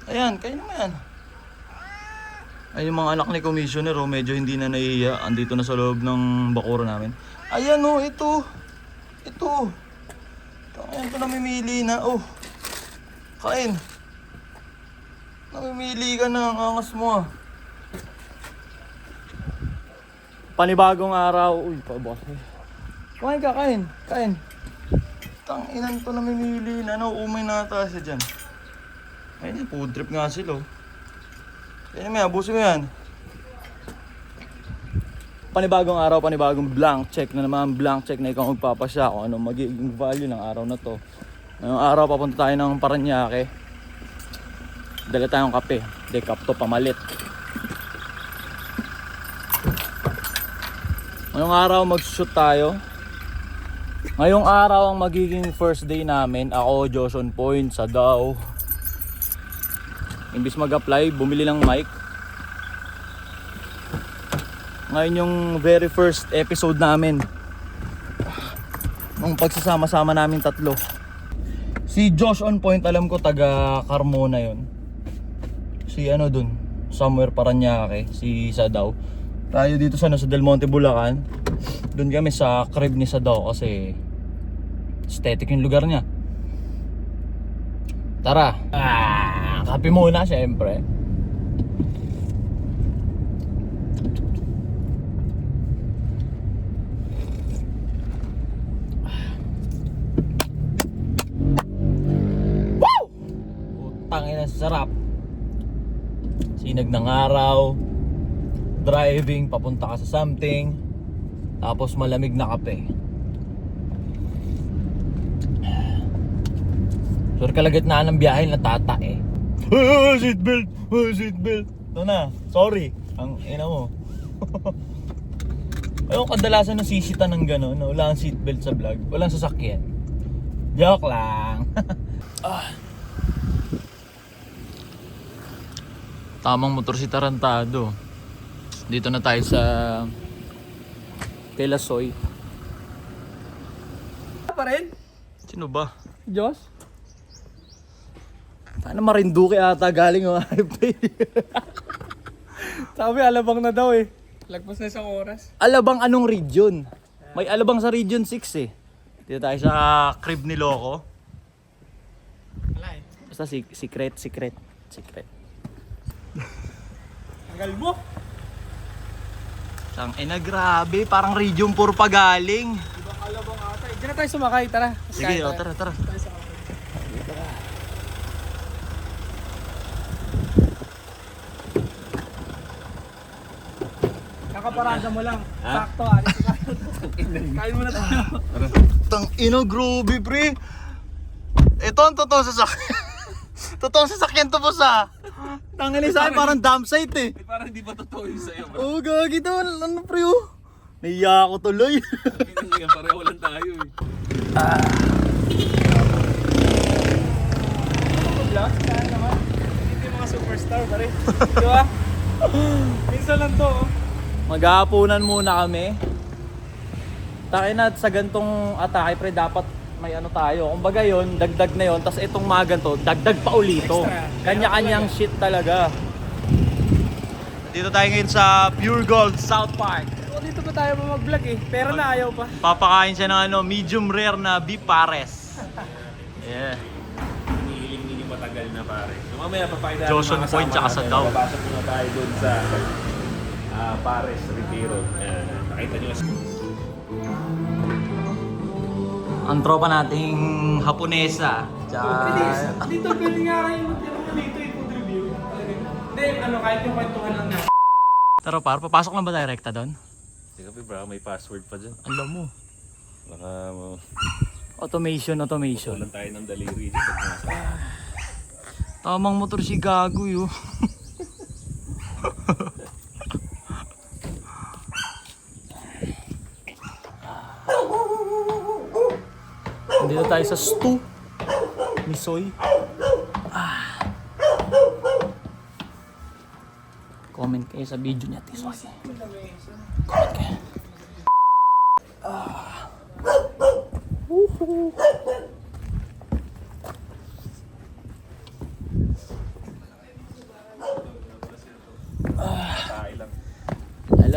Ayan, kainin mo yan. Ay, yung mga anak ni Commissioner, oh, medyo hindi na nahihiya. Andito na sa loob ng bakura namin. Ayan, oh, ito. Ito. Ayan, ito namimili na. Oh, kain. Namimili ka na, ang angas mo ah. Panibagong araw. Uy, pabukas eh. Kumain ka, kain. Kain. Tanginan to namimili na. Ano, umay na ata siya dyan. Ayun, food trip nga sila oh. Ayun mo yan, abusin mo yan. Panibagong araw, panibagong blank check na naman. Blank check na ikaw magpapasya kung anong magiging value ng araw na to. Ngayong araw papunta tayo ng Paranaque. Dala tayong kape. Decaf to, pamalit. Ngayong araw mag-shoot tayo. Ngayong araw ang magiging first day namin. Ako, Joson Point, sa Dao. Imbis mag-apply, bumili ng mic. Ngayon yung very first episode namin. Nung pagsasama-sama namin tatlo. Si Josh on Point, alam ko taga Carmona yon. Si ano dun, somewhere Paranaque, si Sadao. Tayo dito sa Del Monte, Bulacan. Doon kami sa crib ni Sadao kasi aesthetic yung lugar niya. Tara. Kape muna syempre. Woo! Putangin na sarap. Sinag ng araw. Driving, papunta ka sa something. Tapos malamig na kape. Sure kalagitnaan ng biyahe natata eh. Seatbelt! Seatbelt! Ito na, sorry. Ang ina mo. Ayun, kadalasan nasisita ng gano'n na wala kang seatbelt sa vlog. Walang sasakyan. Joke lang. Tamang motor si Tarantado. Dito na tayo sa Kay Lasoy. Pa rin? Sino ba? Diyos? Paano Marinduque ata galing yung highway? Sabi, alabang na daw eh. Lagpas na isang oras. Alabang anong region? May alabang sa region 6 eh. Dito tayo sa crib ni Loco. Wala eh. Basta secret. Tagal mo. Sang ina, grabe, parang region 4 pa galing. Diba alabang ata eh. Diyan na tayo sumakay, tara. Sige, oh, tara. Tayo sumakay. Kakaparada mo lang. Sakto, alis ka. Kain mo na tayo. Tang ina, grobe pre. Ito ang totoong sasakyan. Totoong sasakyan to boss ah. Tangin sa akin parang dump site eh. Parang hindi pa totoo yun sa'yo, bro. Oo, gagi to. Ano pre oh. Naiya ako tuloy. Pareho lang tayo eh. Vlog, kaya naman. Hindi yung mga superstar pa rin. Di ba? Minsan lang to oh. Maghahapunan muna kami. Takin na sa gantong atake pre, dapat may ano tayo. Kumbaga yun, dagdag na yun. Tapos itong mga ganito, dagdag pa ulito. Extra. Kanya-kanyang shit talaga. Dito tayo ngayon sa Pure Gold South Park. O, dito pa tayo mag-vlog eh. Pero na ayaw pa. Papakain siya ng ano, medium rare na beef pares. Yeah. Hinihiling matagal na pare. So mamaya papakita natin Joson mga Point kasama tsaka sa natin. Dao. Babasok muna tayo dun sa Pares Retiro. Nakita nyo Ang tropa nating Haponesa. Tsaka... Dito pwede nga kayo mag-tira dito yung food review. Hindi, ano, kahit yung kwentuhan lang na. Tara par, papasok lang ba direkta doon? Teka bro, may password pa dyan. Alam mo. Baka Automation. walang tayo ng daliri dyan. Tamang motor si Gago yo. Dito tayo sa stew ni Soy. Comment kayo sa video niya, Tisoy. Comment kayo.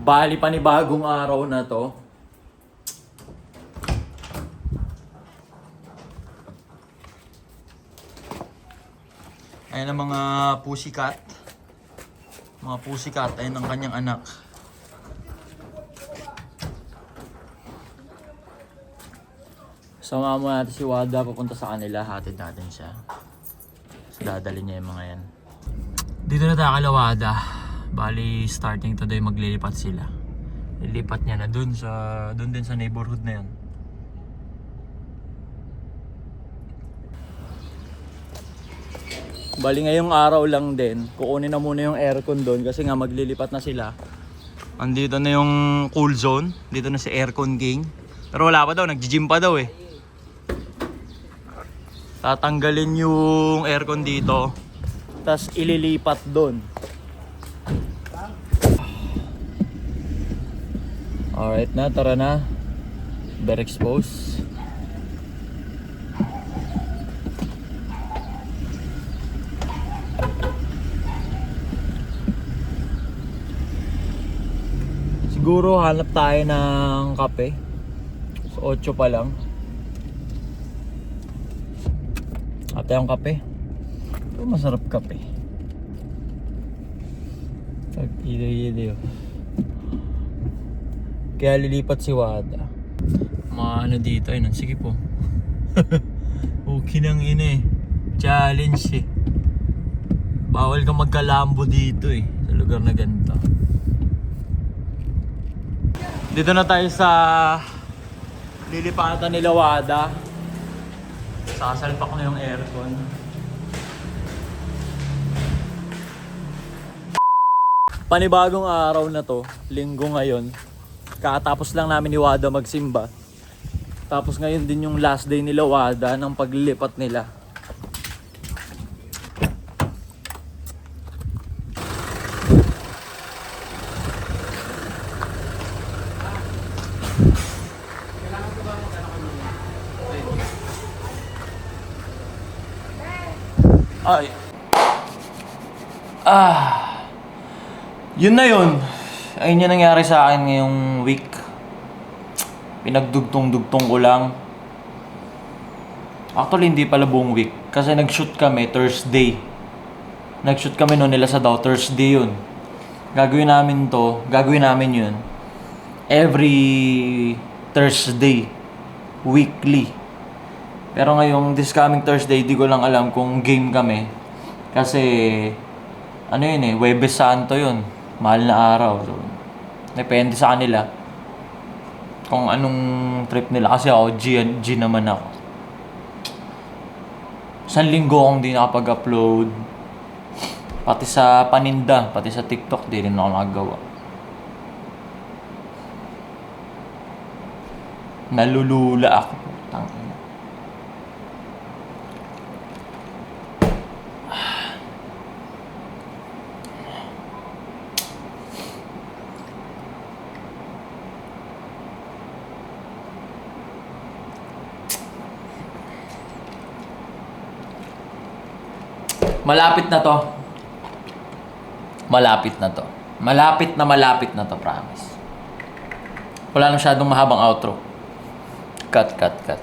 Bali panibagong araw na to. Ayan ang mga pussycat. Mga pussycat, ayun ang kanyang anak. Sama mo natin si Wada papunta sa kanila, hatid natin siya. So, dadali niya yung mga yan. Dito na tayo kay Wada. Bali, starting today maglilipat sila. Lilipat niya na dun din sa neighborhood na yan. Bali ngayong araw lang din, kukunin na muna yung aircon doon kasi nga maglilipat na sila. Andito na yung cool zone, dito na si Aircon King. Pero wala pa daw, nag-gym pa daw eh. Tatanggalin yung aircon dito, tas ililipat doon. Alright na, tara na. Better expose. Siguro hanap tayo ng kape. So 8 pa lang. Hanap tayong kape. Ito masarap kape. Pag-ilo-ilo. Kaya lilipat si Wada. Mga ano dito, ayun. Sige po. Okay nang ina eh. Challenge eh. Bawal ka magkalambo dito eh. Sa lugar na ganito. Dito na tayo sa lilipatan nila Wada. Sasalpak na yung aircon. Panibagong araw na to, linggo ngayon. Kakatapos lang namin ni Wada magsimba. Tapos ngayon din yung last day nila Wada ng paglilipat nila. Ay. Yun na yun. Ayun yung nangyari sa akin ngayong week. Pinagdugtong-dugtong ko lang. Actually, hindi pala buong week. Kasi nag-shoot kami Thursday. Nag-shoot kami noon nila sa Daw. Thursday yun. Gagawin namin yun every Thursday. Weekly. Pero ngayong this coming Thursday, di ko lang alam kung game kami. Kasi, ano yun eh, Huwebes Santo yun. Mahal na araw. So, depende sa kanila kung anong trip nila. Kasi ako, G naman ako. Isang linggo akong di nakapag-upload. Pati sa paninda, pati sa TikTok, di rin ako nakagawa. Nalulula ako. Tangina. Malapit na to. Malapit na to, promise. Wala na masyadong mahabang outro. Cut.